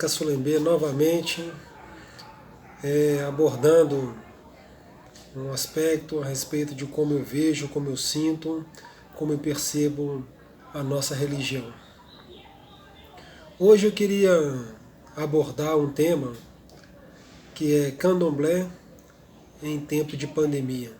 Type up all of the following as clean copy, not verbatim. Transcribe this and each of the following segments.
Caçulembe novamente, abordando um aspecto a respeito de como eu vejo, como eu sinto, como eu percebo a nossa religião. Hoje eu queria abordar um tema que é candomblé em tempo de pandemia.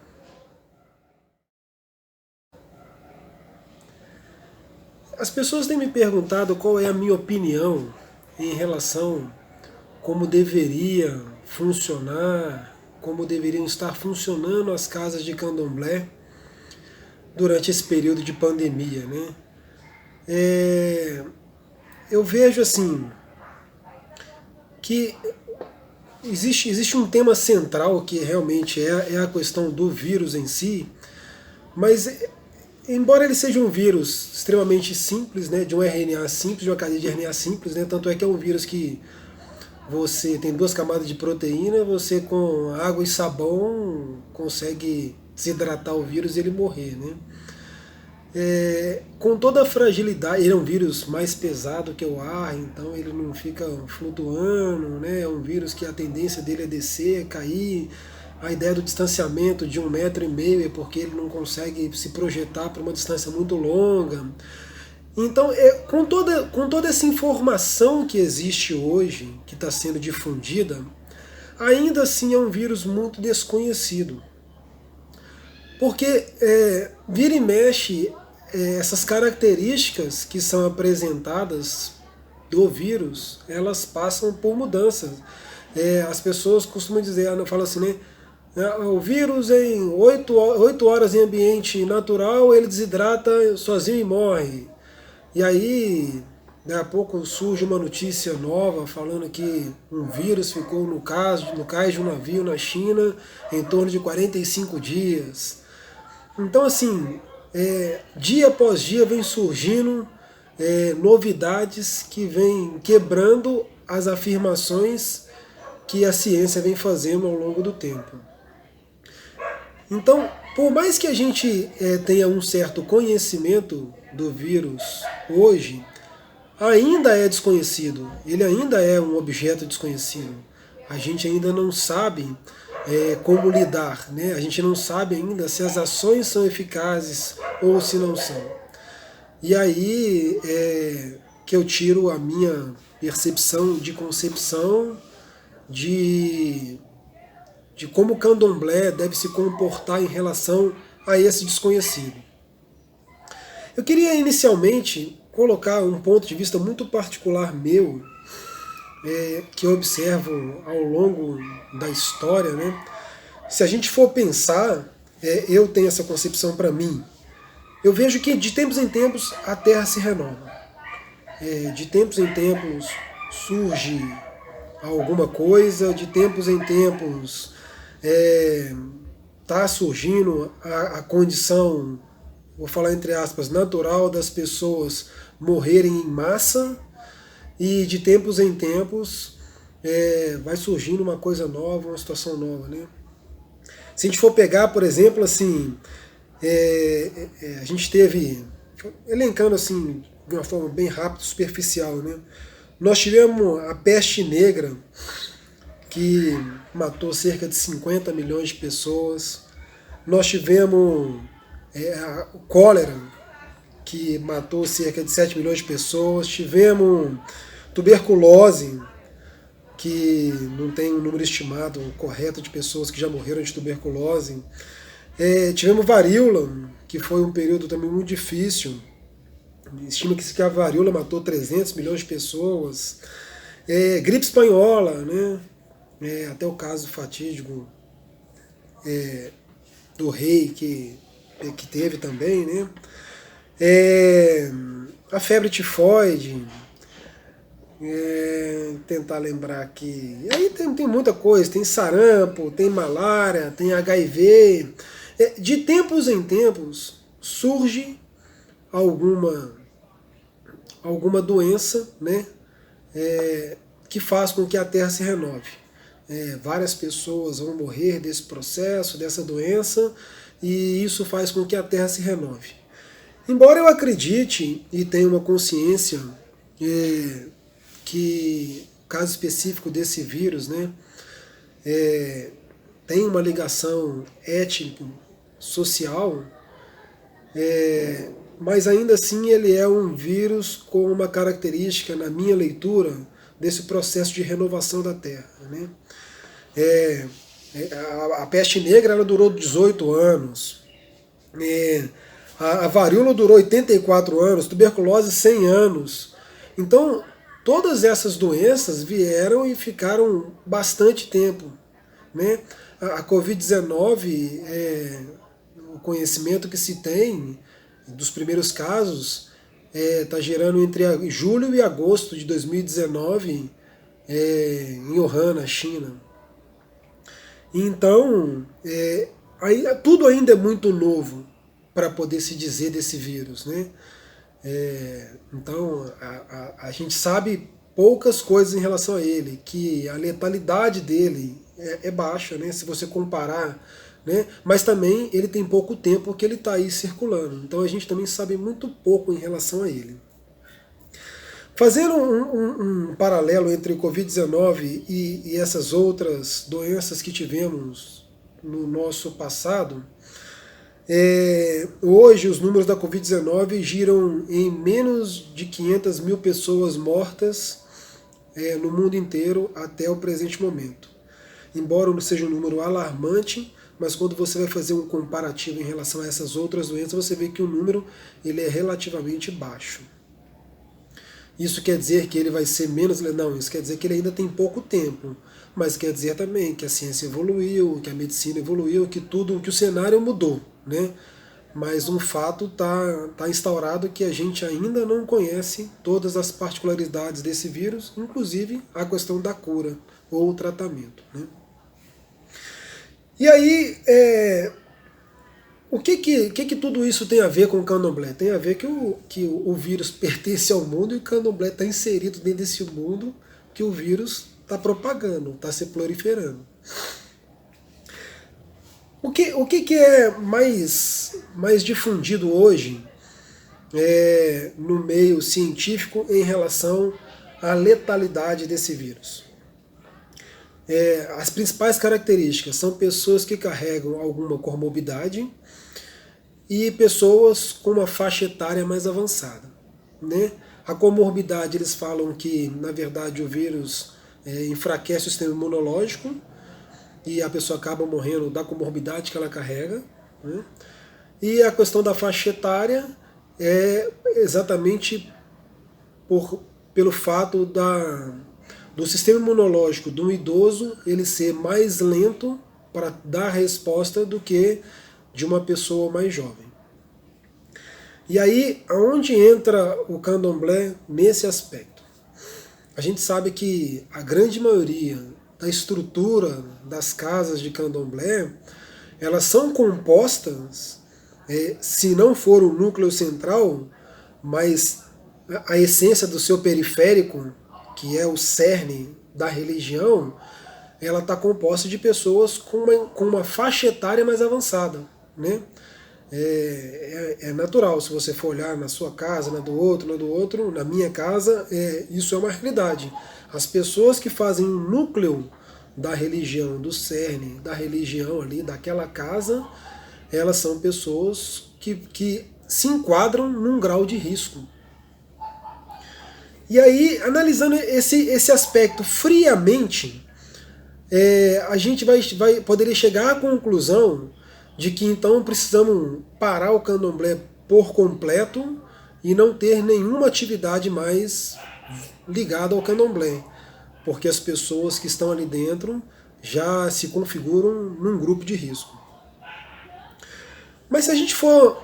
As pessoas têm me perguntado qual é a minha opinião em relação a como deveria funcionar, como deveriam estar funcionando as casas de candomblé durante esse período de pandemia, né? Eu vejo assim que existe um tema central que realmente é a questão do vírus em si, mas embora ele seja um vírus extremamente simples, né, de um RNA simples, de uma cadeia de RNA simples, né, tanto é que é um vírus que você tem 2 camadas de proteína, você com água e sabão consegue desidratar o vírus e ele morrer, né? Com toda a fragilidade, ele é um vírus mais pesado que o ar, então ele não fica flutuando, né? É um vírus que a tendência dele é descer, cair. A ideia do distanciamento de 1,5 m é porque ele não consegue se projetar para uma distância muito longa. Então, com toda essa informação que existe hoje, que está sendo difundida, ainda assim é um vírus muito desconhecido. Porque vira e mexe, essas características que são apresentadas do vírus, elas passam por mudanças. As pessoas costumam dizer, falam assim, né? O vírus em 8 horas em ambiente natural, ele desidrata sozinho e morre. E aí, daqui a pouco surge uma notícia nova falando que um vírus ficou no cais de um navio na China em torno de 45 dias. Então, assim, dia após dia vem surgindo novidades que vêm quebrando as afirmações que a ciência vem fazendo ao longo do tempo. Então, por mais que a gente tenha um certo conhecimento do vírus hoje, ainda é desconhecido, ele ainda é um objeto desconhecido. A gente ainda não sabe como lidar, né? A gente não sabe ainda se as ações são eficazes ou se não são. E aí que eu tiro a minha percepção de concepção de como o candomblé deve se comportar em relação a esse desconhecido. Eu queria inicialmente colocar um ponto de vista muito particular meu, que eu observo ao longo da história, né? Se a gente for pensar, eu tenho essa concepção para mim, eu vejo que de tempos em tempos a Terra se renova. De tempos em tempos surge alguma coisa, de tempos em tempos está surgindo a condição, vou falar entre aspas, natural das pessoas morrerem em massa, e de tempos em tempos vai surgindo uma coisa nova, uma situação nova, né? Se a gente for pegar, por exemplo, assim, a gente teve, elencando assim de uma forma bem rápida, superficial, né? Nós tivemos a peste negra, que matou cerca de 50 milhões de pessoas. Nós tivemos a cólera, que matou cerca de 7 milhões de pessoas. Tivemos tuberculose, que não tem um número estimado correto de pessoas que já morreram de tuberculose. Tivemos varíola, que foi um período também muito difícil. Estima-se que a varíola matou 300 milhões de pessoas. Gripe espanhola, né? Até o caso fatídico do rei que teve também, né? A febre tifoide, tentar lembrar aqui. E aí tem muita coisa, tem sarampo, tem malária, tem HIV. De tempos em tempos surge alguma doença, né? Que faz com que a Terra se renove. Várias pessoas vão morrer desse processo, dessa doença, e isso faz com que a Terra se renove. Embora eu acredite e tenha uma consciência que caso específico desse vírus, né, tem uma ligação étnico-social, mas ainda assim ele é um vírus com uma característica, na minha leitura, desse processo de renovação da Terra, né? A peste negra ela durou 18 anos, a varíola durou 84 anos, tuberculose 100 anos. Então, todas essas doenças vieram e ficaram bastante tempo, né? A Covid-19, o conhecimento que se tem dos primeiros casos, está gerando entre julho e agosto de 2019 em Wuhan, na China. Então, tudo ainda é muito novo para poder se dizer desse vírus, né? Então, a gente sabe poucas coisas em relação a ele, que a letalidade dele é baixa, né? Se você comparar, né? Mas também ele tem pouco tempo que ele está aí circulando, então a gente também sabe muito pouco em relação a ele. Fazendo um paralelo entre o Covid-19 e essas outras doenças que tivemos no nosso passado, hoje os números da Covid-19 giram em menos de 500 mil pessoas mortas no mundo inteiro até o presente momento. Embora não seja um número alarmante, mas quando você vai fazer um comparativo em relação a essas outras doenças, você vê que o número ele é relativamente baixo. Isso quer dizer que ele vai ser menos... Não, isso quer dizer que ele ainda tem pouco tempo. Mas quer dizer também que a ciência evoluiu, que a medicina evoluiu, que tudo, que o cenário mudou, né? Mas um fato tá instaurado que a gente ainda não conhece todas as particularidades desse vírus, inclusive a questão da cura ou o tratamento, né? E aí, o que tudo isso tem a ver com o candomblé? Tem a ver que o vírus pertence ao mundo e o candomblé está inserido dentro desse mundo que o vírus está propagando, está se proliferando. O que é mais difundido hoje no meio científico em relação à letalidade desse vírus? As principais características são pessoas que carregam alguma comorbidade e pessoas com uma faixa etária mais avançada, né? A comorbidade, eles falam que, na verdade, o vírus enfraquece o sistema imunológico e a pessoa acaba morrendo da comorbidade que ela carrega, né? E a questão da faixa etária é exatamente pelo fato do sistema imunológico de um idoso ele ser mais lento para dar resposta do que de uma pessoa mais jovem. E aí, aonde entra o candomblé nesse aspecto? A gente sabe que a grande maioria da estrutura das casas de candomblé, elas são compostas, se não for o núcleo central, mas a essência do seu periférico, que é o cerne da religião, ela está composta de pessoas com uma faixa etária mais avançada, né? É natural, se você for olhar na sua casa, na do outro, na minha casa, isso é uma realidade. As pessoas que fazem o núcleo da religião, do cerne da religião ali, daquela casa, elas são pessoas que se enquadram num grau de risco. E aí, analisando esse aspecto friamente, a gente poderia chegar à conclusão de que então precisamos parar o candomblé por completo e não ter nenhuma atividade mais ligada ao candomblé, porque as pessoas que estão ali dentro já se configuram num grupo de risco. Mas se a gente for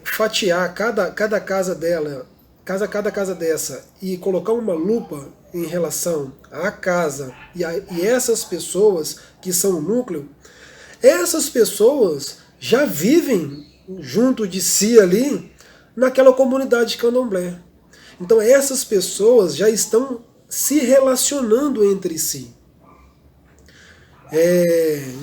fatiar cada casa dela, cada casa dessa, e colocar uma lupa em relação à casa e essas pessoas que são o núcleo, essas pessoas já vivem junto de si ali naquela comunidade de candomblé. Então essas pessoas já estão se relacionando entre si.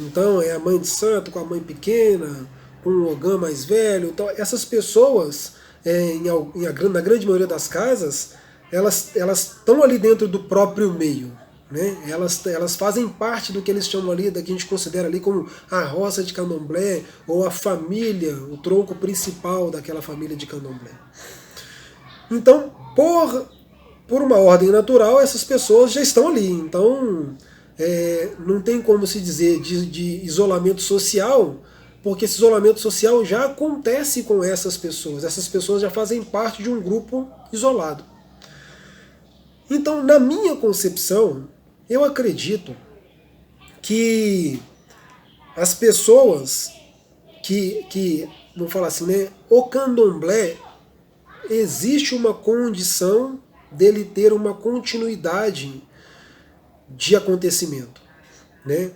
Então é a mãe de santo com a mãe pequena, com o ogã mais velho. Então essas pessoas, na grande maioria das casas, elas estão ali dentro do próprio meio, né? Elas fazem parte do que eles chamam ali, da que a gente considera ali como a roça de candomblé, ou a família, o tronco principal daquela família de candomblé. Então, por uma ordem natural, essas pessoas já estão ali. Então, não tem como se dizer de isolamento social, porque esse isolamento social já acontece com essas pessoas. Essas pessoas já fazem parte de um grupo isolado. Então, na minha concepção, eu acredito que as pessoas vamos falar assim, né, o candomblé, existe uma condição dele ter uma continuidade de acontecimento, né?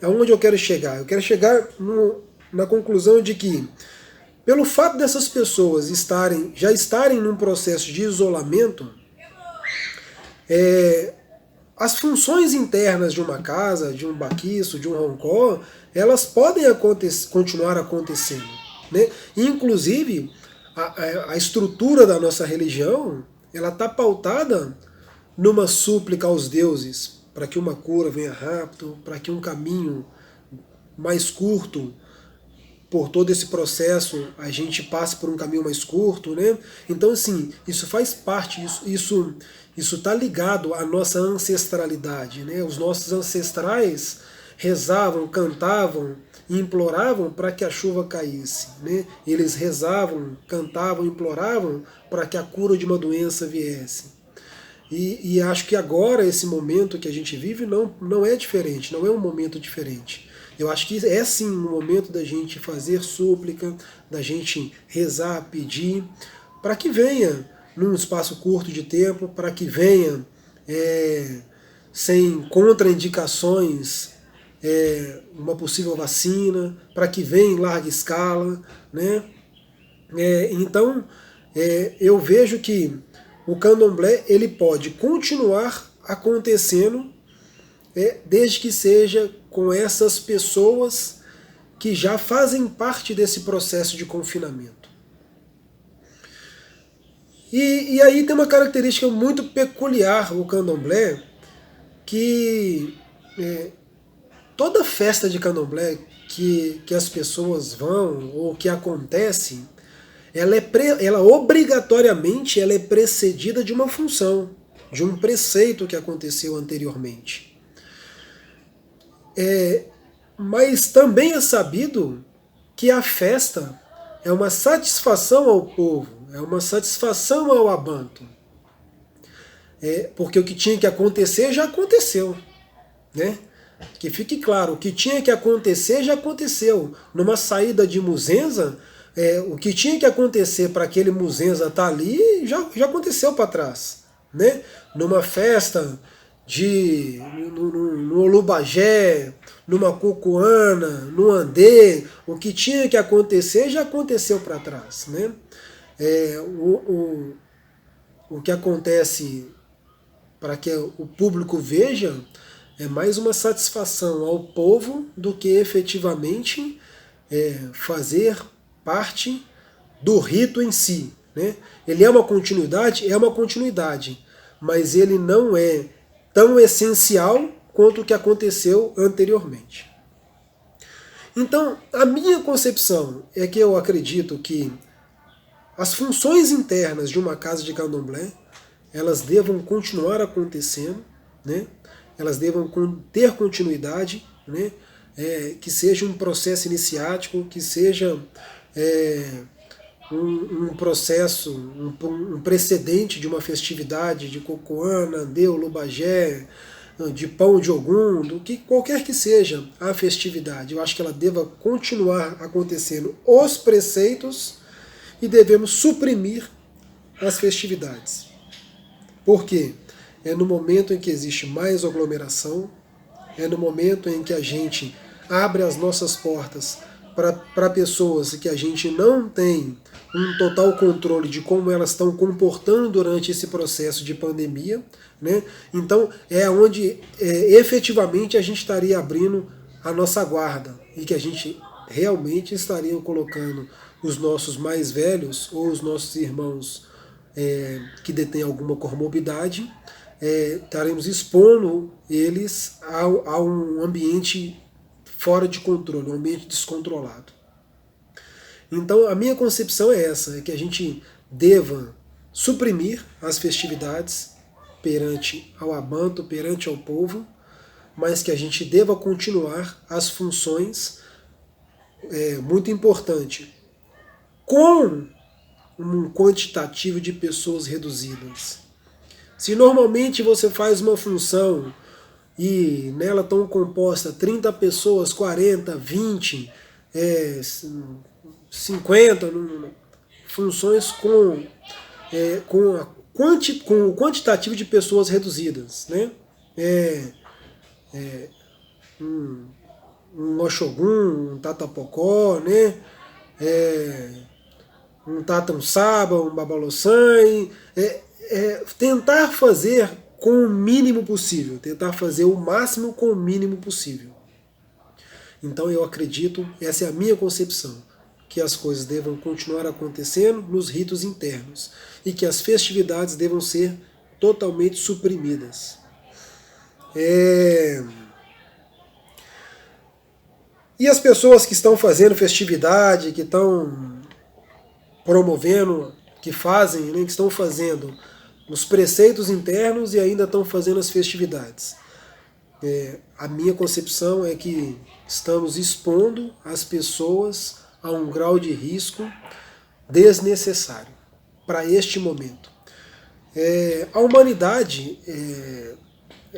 Aonde eu quero chegar? Eu quero chegar na conclusão de que, pelo fato dessas pessoas já estarem num processo de isolamento, as funções internas de uma casa, de um baquiço, de um roncó, elas podem continuar acontecendo, né? Inclusive, a estrutura da nossa religião, ela está pautada numa súplica aos deuses, para que uma cura venha rápido, para que um caminho mais curto, por todo esse processo, a gente passe por um caminho mais curto, né? Então, assim, isso faz parte, isso está ligado à nossa ancestralidade, né? Os nossos ancestrais rezavam, cantavam e imploravam para que a chuva caísse, né? Eles rezavam, cantavam, imploravam para que a cura de uma doença viesse. E acho que agora, esse momento que a gente vive, não é diferente, não é um momento diferente. Eu acho que é sim um momento da gente fazer súplica, da gente rezar, pedir, para que venha num espaço curto de tempo, para que venha sem contraindicações uma possível vacina, para que venha em larga escala, né? Então, eu vejo que o candomblé ele pode continuar acontecendo desde que seja com essas pessoas que já fazem parte desse processo de confinamento. E aí tem uma característica muito peculiar o candomblé, que toda festa de candomblé que as pessoas vão ou que acontece, ela obrigatoriamente ela é precedida de uma função, de um preceito que aconteceu anteriormente. Mas também é sabido que a festa é uma satisfação ao povo, é uma satisfação ao abanto. Porque o que tinha que acontecer já aconteceu, né? Que fique claro, o que tinha que acontecer já aconteceu. Numa saída de Muzenza, o que tinha que acontecer para aquele Muzenza estar ali já aconteceu para trás, né? Numa festa no Olubagé, numa Cucuana, no Andê, o que tinha que acontecer já aconteceu para trás, né? O que acontece para que o público veja é mais uma satisfação ao povo do que efetivamente fazer parte do rito em si, né? Ele é uma continuidade, mas ele não é tão essencial quanto o que aconteceu anteriormente. Então, a minha concepção é que eu acredito que as funções internas de uma casa de candomblé, elas devam continuar acontecendo, né? Elas devam ter continuidade, né? Que seja um processo iniciático, que seja um processo, um precedente de uma festividade de Cocoana, Andê, Olubagé, de Pão de Ogum, do que qualquer que seja a festividade. Eu acho que ela deva continuar acontecendo os preceitos e devemos suprimir as festividades. Por quê? É no momento em que existe mais aglomeração, é no momento em que a gente abre as nossas portas para pessoas que a gente não tem um total controle de como elas estão comportando durante esse processo de pandemia, né? Então é onde efetivamente a gente estaria abrindo a nossa guarda e que a gente realmente estaria colocando os nossos mais velhos ou os nossos irmãos que detêm alguma comorbidade, estaremos expondo eles a um ambiente fora de controle, um ambiente descontrolado. Então a minha concepção é essa, é que a gente deva suprimir as festividades perante ao Abanto, perante ao povo, mas que a gente deva continuar as funções, muito importante, com um quantitativo de pessoas reduzidas. Se normalmente você faz uma função e nela estão compostas 30 pessoas, 40, 20, 50, funções com o quantitativo de pessoas reduzidas, né? Um Oxogum, um Tatapocó, né? Um Tatam Saba, um Babalossan, tentar fazer com o mínimo possível, tentar fazer o máximo com o mínimo possível. Então eu acredito, essa é a minha concepção, que as coisas devam continuar acontecendo nos ritos internos e que as festividades devam ser totalmente suprimidas. E as pessoas que estão fazendo festividade, que estão promovendo, que fazem, né, que estão fazendo os preceitos internos e ainda estão fazendo as festividades. A minha concepção é que estamos expondo as pessoas a um grau de risco desnecessário para este momento. A humanidade,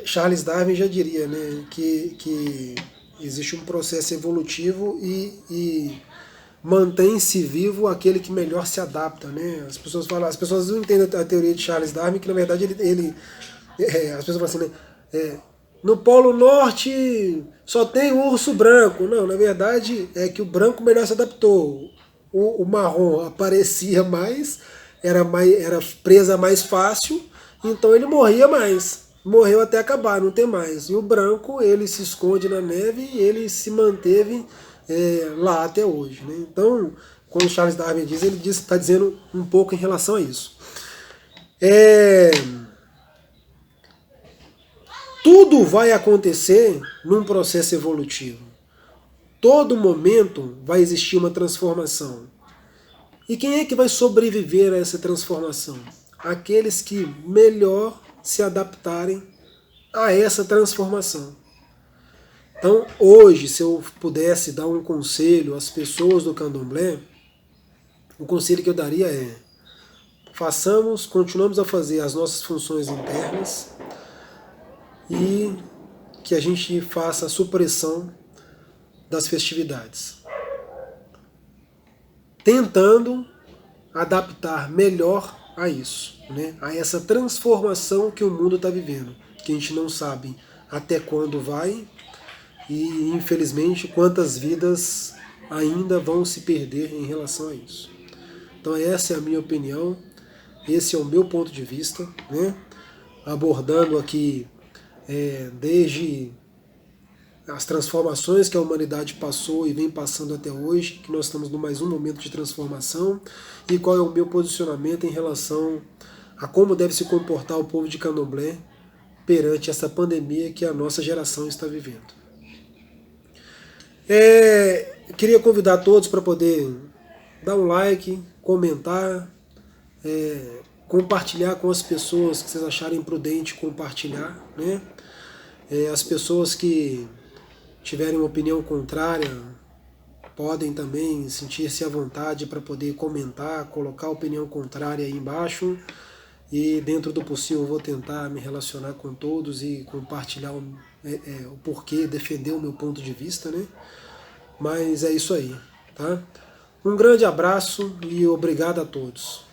Charles Darwin já diria, né, que existe um processo evolutivo e mantém-se vivo aquele que melhor se adapta, né? As pessoas não entendem a teoria de Charles Darwin, que na verdade as pessoas falam assim, né? No Polo Norte só tem o urso branco. Não, na verdade é que o branco melhor se adaptou. O marrom aparecia mais, era presa mais fácil, então ele morria mais. Morreu até acabar, não tem mais. E o branco, ele se esconde na neve e ele se manteve lá até hoje, né? Então, quando Charles Darwin diz, ele está dizendo um pouco em relação a isso. Tudo vai acontecer num processo evolutivo. Todo momento vai existir uma transformação. E quem é que vai sobreviver a essa transformação? Aqueles que melhor se adaptarem a essa transformação. Então, hoje, se eu pudesse dar um conselho às pessoas do Candomblé, o conselho que eu daria é: continuamos a fazer as nossas funções internas e que a gente faça a supressão das festividades, tentando adaptar melhor a isso, né? A essa transformação que o mundo está vivendo, que a gente não sabe até quando vai e, infelizmente, quantas vidas ainda vão se perder em relação a isso. Então essa é a minha opinião, esse é o meu ponto de vista, né? Abordando aqui desde as transformações que a humanidade passou e vem passando até hoje, que nós estamos em mais um momento de transformação, e qual é o meu posicionamento em relação a como deve se comportar o povo de Candomblé perante essa pandemia que a nossa geração está vivendo. Queria convidar todos para poder dar um like, comentar, compartilhar com as pessoas que vocês acharem prudente compartilhar, né? As pessoas que tiverem uma opinião contrária podem também sentir-se à vontade para poder comentar, colocar a opinião contrária aí embaixo, e dentro do possível eu vou tentar me relacionar com todos e compartilhar o porquê, defender o meu ponto de vista, né? Mas é isso aí, tá? Um grande abraço e obrigado a todos.